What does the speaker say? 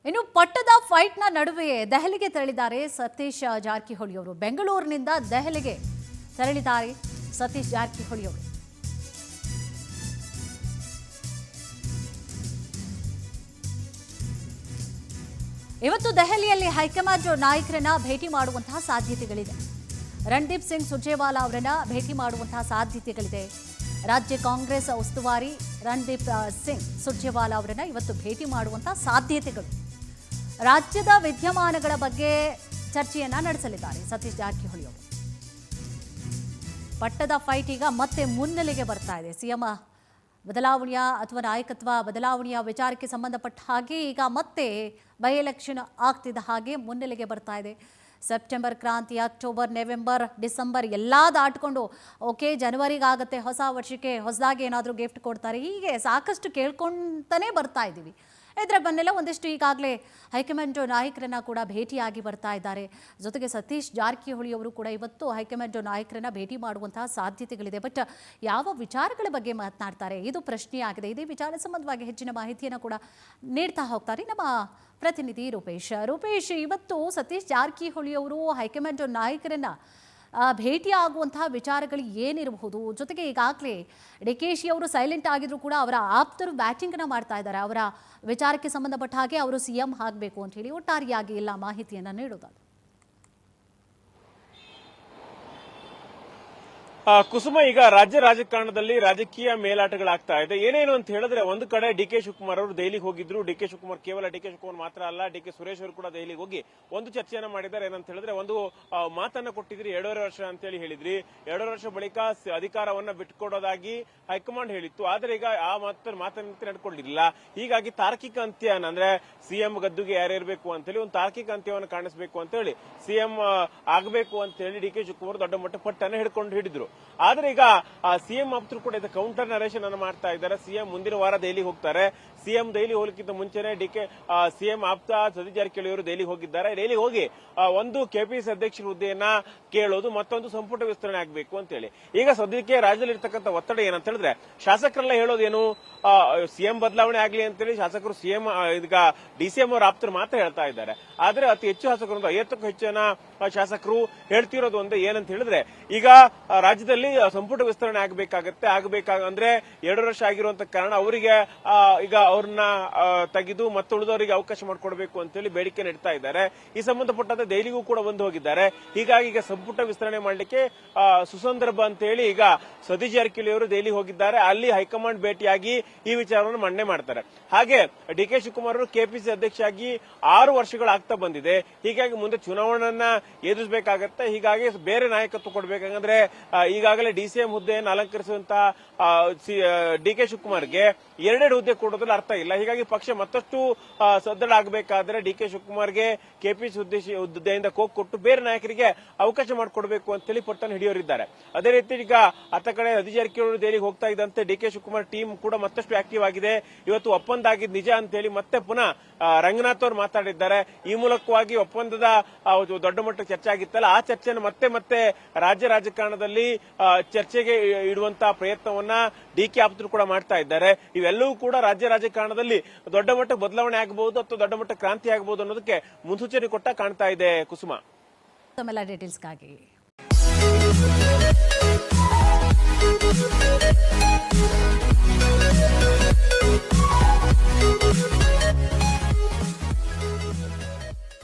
ಇನ್ನು ಪಟ್ಟದ ಫೈಟ್ನ ನಡುವೆಯೇ ದೆಹಲಿಗೆ ತೆರಳಿದ್ದಾರೆ ಸತೀಶ್ ಜಾರಕಿಹೊಳಿ ಅವರು. ಬೆಂಗಳೂರಿನಿಂದ ದೆಹಲಿಗೆ ತೆರಳಿದ್ದಾರೆ ಸತೀಶ್ ಜಾರಕಿಹೊಳಿ ಅವರು. ಇವತ್ತು ದೆಹಲಿಯಲ್ಲಿ ಹೈಕಮಾಂಡ್ ನಾಯಕರನ್ನ ಭೇಟಿ ಮಾಡುವಂತಹ ಸಾಧ್ಯತೆಗಳಿದೆ. ರಣದೀಪ್ ಸಿಂಗ್ ಸುರ್ಜೇವಾಲಾ ಅವರನ್ನ ಭೇಟಿ ಮಾಡುವಂತಹ ಸಾಧ್ಯತೆಗಳಿದೆ. ರಾಜ್ಯ ಕಾಂಗ್ರೆಸ್ ಉಸ್ತುವಾರಿ ರಣದೀಪ್ ಸಿಂಗ್ ಸುರ್ಜೇವಾಲಾ ಅವರನ್ನ ಇವತ್ತು ಭೇಟಿ ಮಾಡುವಂತಹ ಸಾಧ್ಯತೆಗಳು. ರಾಜ್ಯದ ವಿದ್ಯಮಾನಗಳ ಬಗ್ಗೆ ಚರ್ಚೆಯನ್ನ ನಡೆಸಲಿದ್ದಾರೆ ಸತೀಶ್ ಜಾರಕಿಹೊಳಿ ಅವರು. ಪಟ್ಟದ ಫೈಟ್ ಈಗ ಮತ್ತೆ ಮುನ್ನೆಲೆಗೆ ಬರ್ತಾ ಇದೆ. ಸಿಎಂ ಬದಲಾವಣೆಯ ಅಥವಾ ನಾಯಕತ್ವ ಬದಲಾವಣೆಯ ವಿಚಾರಕ್ಕೆ ಸಂಬಂಧಪಟ್ಟ ಹಾಗೆ ಈಗ ಮತ್ತೆ ಬೈ ಎಲೆಕ್ಷನ್ ಆಗ್ತಿದ್ದ ಹಾಗೆ ಮುನ್ನೆಲೆಗೆ ಬರ್ತಾ ಇದೆ. ಸೆಪ್ಟೆಂಬರ್ ಕ್ರಾಂತಿ, ಅಕ್ಟೋಬರ್, ನವೆಂಬರ್, ಡಿಸೆಂಬರ್ ಎಲ್ಲ ದಾಟ್ಕೊಂಡು ಓಕೆ ಜನವರಿಗಾಗತ್ತೆ, ಹೊಸ ವರ್ಷಕ್ಕೆ ಹೊಸದಾಗಿ ಏನಾದರೂ ಗಿಫ್ಟ್ ಕೊಡ್ತಾರೆ, ಹೀಗೆ ಸಾಕಷ್ಟು ಕೇಳ್ಕೊತಾನೆ ಬರ್ತಾ ಇದ್ದೀವಿ. ಇದರ ಬೆನ್ನಲ್ಲೇ ಒಂದಿಷ್ಟು ಈಗಾಗಲೇ ಹೈಕಮಾಂಡ್ ನಾಯಕರನ್ನ ಕೂಡ ಭೇಟಿಯಾಗಿ ಬರ್ತಾ ಇದ್ದಾರೆ. ಜೊತೆಗೆ ಸತೀಶ್ ಜಾರಕಿಹೊಳಿ ಅವರು ಕೂಡ ಇವತ್ತು ಹೈಕಮಾಂಡ್ ನಾಯಕರನ್ನ ಭೇಟಿ ಮಾಡುವಂತಹ ಸಾಧ್ಯತೆಗಳಿದೆ. ಬಟ್ ಯಾವ ವಿಚಾರಗಳ ಬಗ್ಗೆ ಮಾತನಾಡ್ತಾರೆ ಇದು ಪ್ರಶ್ನೆಯಾಗಿದೆ. ಇದೇ ವಿಚಾರ ಸಂಬಂಧವಾಗಿ ಹೆಚ್ಚಿನ ಮಾಹಿತಿಯನ್ನು ಕೂಡ ನೀಡ್ತಾ ಹೋಗ್ತಾರೆ ನಮ್ಮ ಪ್ರತಿನಿಧಿ ರೂಪೇಶ್. ಇವತ್ತು ಸತೀಶ್ ಜಾರಕಿಹೊಳಿ ಅವರು ಹೈಕಮಾಂಡ್ ನಾಯಕರನ್ನ ಭೇಟಿ ಆಗುವಂತಹ ವಿಚಾರಗಳು ಏನಿರಬಹುದು? ಜೊತೆಗೆ ಈಗಾಗಲೇ ಡಿಕೆಶಿ ಅವರು ಸೈಲೆಂಟ್ ಆಗಿದ್ರು ಕೂಡ ಅವರ ಆಪ್ತರು ಬ್ಯಾಟಿಂಗ್ನ ಮಾಡ್ತಾ ಇದ್ದಾರೆ. ಅವರ ವಿಚಾರಕ್ಕೆ ಸಂಬಂಧಪಟ್ಟ ಹಾಗೆ ಅವರು ಸಿಎಂ ಆಗಬೇಕು ಅಂತ ಹೇಳಿ ಒಟ್ಟಾರೆಯಾಗಿ ಎಲ್ಲ ಮಾಹಿತಿಯನ್ನು ನೀಡೋದಾದ್ರೆ ಕುಸುಮ, ಈಗ ರಾಜ್ಯ ರಾಜಕಾರಣದಲ್ಲಿ ರಾಜಕೀಯ ಮೇಲಾಟಗಳಾಗ್ತಾ ಇದೆ. ಏನೇನು ಅಂತ ಹೇಳಿದ್ರೆ, ಒಂದು ಕಡೆ ಡಿಕೆ ಶಿವಕುಮಾರ್ ಅವರು ದೆಹಲಿಗೆ ಹೋಗಿದ್ರು. ಡಿಕೆ ಶಿವಕುಮಾರ್ ಕೇವಲ ಡಿಕೆ ಶಿವಕುಮಾರ್ ಮಾತ್ರ ಅಲ್ಲ, ಡಿಕೆ ಸುರೇಶ್ ಅವರು ಕೂಡ ದೆಹಲಿಗೆ ಹೋಗಿ ಒಂದು ಚರ್ಚೆಯನ್ನ ಮಾಡಿದ್ದಾರೆ. ಏನಂತ ಹೇಳಿದ್ರೆ, ಒಂದು ಮಾತನ್ನ ಕೊಟ್ಟಿದ್ರಿ, 2.5 ವರ್ಷ ಅಂತ ಹೇಳಿದ್ರಿ. 2.5 ವರ್ಷ ಬಳಿಕ ಅಧಿಕಾರವನ್ನ ಬಿಟ್ಟುಕೊಡೋದಾಗಿ ಹೈಕಮಾಂಡ್ ಹೇಳಿತ್ತು. ಆದ್ರೆ ಈಗ ಆ ಮಾತನ್ನ ನಡ್ಕೊಂಡಿಲ್ಲ. ಹೀಗಾಗಿ ತಾರ್ಕಿಕ ಅಂತ್ಯ ಅಂದ್ರೆ ಸಿಎಂ ಗದ್ದುಗೆ ಯಾರಿರ್ಬೇಕು ಅಂತ ಹೇಳಿ ಒಂದು ತಾರ್ಕಿಕ ಅಂತ್ಯವನ್ನು ಕಾಣಿಸಬೇಕು ಅಂತ ಹೇಳಿ ಸಿಎಂ ಆಗಬೇಕು ಅಂತ ಹೇಳಿ ಡಿಕೆ ಶಿವಕುಮಾರ್ ದೊಡ್ಡ ಮಟ್ಟ ಪಟ್ಟನ್ನ ಹಿಡಿದ್ರು. ಆದ್ರೆ ಈಗ ಸಿಎಂ ಆಪ್ತರು ಕೂಡ ಇದು ಕೌಂಟರ್ ನರೇಷನ್ ಅನ್ನು ಮಾಡ್ತಾ ಇದ್ದಾರೆ. ಸಿಎಂ ಮುಂದಿನ ವಾರ ದೆಹಲಿಗೆ ಹೋಗ್ತಾರೆ. ಸಿಎಂ ದೆಹಲಿ ಹೋಗ್ಲಿಕ್ಕಿಂತ ಮುಂಚೆನೆ ಸಿಎಂ ಆಪ್ತ ಸತೀಶ್ ಜಾರಕಿಹೊಳಿ ಅವರು ದೆಹಲಿಗೆ ಹೋಗಿದ್ದಾರೆ. ದೆಹಲಿಗೆ ಹೋಗಿ ಒಂದು ಕೆಪಿಸಿ ಅಧ್ಯಕ್ಷರ ಹುದ್ದೆಯನ್ನ ಕೇಳೋದು, ಮತ್ತೊಂದು ಸಂಪುಟ ವಿಸ್ತರಣೆ ಆಗಬೇಕು ಅಂತ ಹೇಳಿ. ಈಗ ಸದ್ಯಕ್ಕೆ ರಾಜ್ಯದಲ್ಲಿ ಇರ್ತಕ್ಕಂಥ ಒತ್ತಡ ಏನಂತ ಹೇಳಿದ್ರೆ, ಶಾಸಕರೆಲ್ಲ ಹೇಳೋದೇನು, ಸಿಎಂ ಬದಲಾವಣೆ ಆಗ್ಲಿ ಅಂತೇಳಿ ಶಾಸಕರು ಸಿಎಂ ಈಗ ಡಿಸಿಎಂ ಅವರ ಆಪ್ತರು ಮಾತ್ರ ಹೇಳ್ತಾ ಇದ್ದಾರೆ. ಆದ್ರೆ ಅತಿ ಹೆಚ್ಚು ಶಾಸಕರು 50ಕ್ಕೂ ಹೆಚ್ಚು ಜನ ಶಾಸಕರು ಹೇಳ್ತಿರೋದು ಒಂದೇ, ಏನಂತ ಹೇಳಿದ್ರೆ ಈಗ ರಾಜ್ಯದಲ್ಲಿ ಸಂಪುಟ ವಿಸ್ತರಣೆ ಆಗಬೇಕಾಗಂದ್ರೆ 2 ವರ್ಷ ಆಗಿರುವಂತ ಕಾರಣ ಅವರಿಗೆ ಈಗ ಅವ್ರನ್ನ ತೆಗೆದು ಮತ್ತೆ ಉಳಿದವರಿಗೆ ಅವಕಾಶ ಮಾಡಿಕೊಡ್ಬೇಕು ಅಂತ ಹೇಳಿ ಬೇಡಿಕೆ ನೀಡ್ತಾ ಇದ್ದಾರೆ. ಈ ಸಂಬಂಧಪಟ್ಟಂತೆ ದೆಹಲಿಗೂ ಕೂಡ ಬಂದು ಹೋಗಿದ್ದಾರೆ. ಹೀಗಾಗಿ ಈಗ ಸಂಪುಟ ವಿಸ್ತರಣೆ ಮಾಡಲಿಕ್ಕೆ ಸುಸಂದರ್ಭ ಅಂತ ಹೇಳಿ ಈಗ ಸತೀಶ್ ಜಾರಕಿಹೊಳಿ ಅವರು ದೆಹಲಿ ಹೋಗಿದ್ದಾರೆ. ಅಲ್ಲಿ ಹೈಕಮಾಂಡ್ ಭೇಟಿಯಾಗಿ ಈ ವಿಚಾರವನ್ನು ಮಂಡನೆ ಮಾಡ್ತಾರೆ. ಹಾಗೆ ಡಿಕೆ ಶಿವಕುಮಾರ್ ಅವರು ಕೆಪಿಸಿ ಅಧ್ಯಕ್ಷ ಆಗಿ 6 ವರ್ಷಗಳು ಆಗ್ತಾ ಬಂದಿದೆ. ಹೀಗಾಗಿ ಮುಂದೆ ಚುನಾವಣೆಯನ್ನ ಎದುರಿಸಬೇಕಾಗತ್ತೆ. ಹೀಗಾಗಿ ಬೇರೆ ನಾಯಕತ್ವ ಕೊಡಬೇಕಂದ್ರೆ ಈಗಾಗಲೇ ಡಿಸಿಎಂ ಹುದ್ದೆಯನ್ನು ಅಲಂಕರಿಸುವಂತಹ ಡಿಕೆ ಶಿವಕುಮಾರ್ಗೆ 2 ಹುದ್ದೆ ಕೊಡೋದ್ರಲ್ಲಿ ಅರ್ಥ ಇಲ್ಲ. ಹೀಗಾಗಿ ಪಕ್ಷ ಮತ್ತಷ್ಟು ಸದೃಢ ಆಗಬೇಕಾದ್ರೆ ಡಿಕೆ ಶಿವಕುಮಾರ್ಗೆ ಕೆಪಿಸಿ ಹುದ್ದೆಯಿಂದ ಕೊಟ್ಟು ಬೇರೆ ನಾಯಕರಿಗೆ ಅವಕಾಶ ಮಾಡಿಕೊಡ್ಬೇಕು ಅಂತ ಹೇಳಿ ಪಟ್ಟನ್ನು ಹಿಡಿಯೋರಿದ್ದಾರೆ. ಅದೇ ರೀತಿ ಈಗ ಅತ್ತ ಕಡೆ ಸತೀಶ್ ಜಾರಕಿಹೊಳಿ ದೆಹಲಿಗೆ ಹೋಗ್ತಾ ಇದ್ದಂತೆ ಡಿಕೆ ಶಿವಕುಮಾರ್ ಟೀಮ್ ಕೂಡ ಮತ್ತಷ್ಟು ಆಕ್ಟಿವ್ ಆಗಿದೆ. ಇವತ್ತು ಒಪ್ಪಂದ ಆಗಿದ್ದು ನಿಜ ಅಂತ ಹೇಳಿ ಮತ್ತೆ ಪುನಃ ರಂಗನಾಥ್ ಅವರು ಮಾತಾಡಿದ್ದಾರೆ. ಈ ಮೂಲಕವಾಗಿ ಒಪ್ಪಂದದ ದೊಡ್ಡ ಮಟ್ಟ ಚರ್ಚೆ ಆಗಿತ್ತಲ್ಲ, ಆ ಚರ್ಚೆಯನ್ನು ಮತ್ತೆ ರಾಜ್ಯ ರಾಜಕಾರಣದಲ್ಲಿ ಚರ್ಚೆಗೆ ಇಡುವಂತಹ ಪ್ರಯತ್ನವನ್ನ ಡಿಕೆ ಆಪ್ತರು ಕೂಡ ಮಾಡ್ತಾ ಇದ್ದಾರೆ. ಇವೆಲ್ಲವೂ ಕೂಡ ರಾಜ್ಯ ರಾಜಕಾರಣದಲ್ಲಿ ದೊಡ್ಡ ಮಟ್ಟ ಬದಲಾವಣೆ ಆಗಬಹುದು ಅಥವಾ ದೊಡ್ಡ ಮಟ್ಟ ಕ್ರಾಂತಿ ಆಗಬಹುದು ಅನ್ನೋದಕ್ಕೆ ಮುನ್ಸೂಚನೆ ಕೊಟ್ಟ ಕಾಣ್ತಾ ಇದೆ. ಕುಸುಮ, ತಮ್ಮೆಲ್ಲ ಡೀಟೇಲ್ಸ್ಗಾಗಿ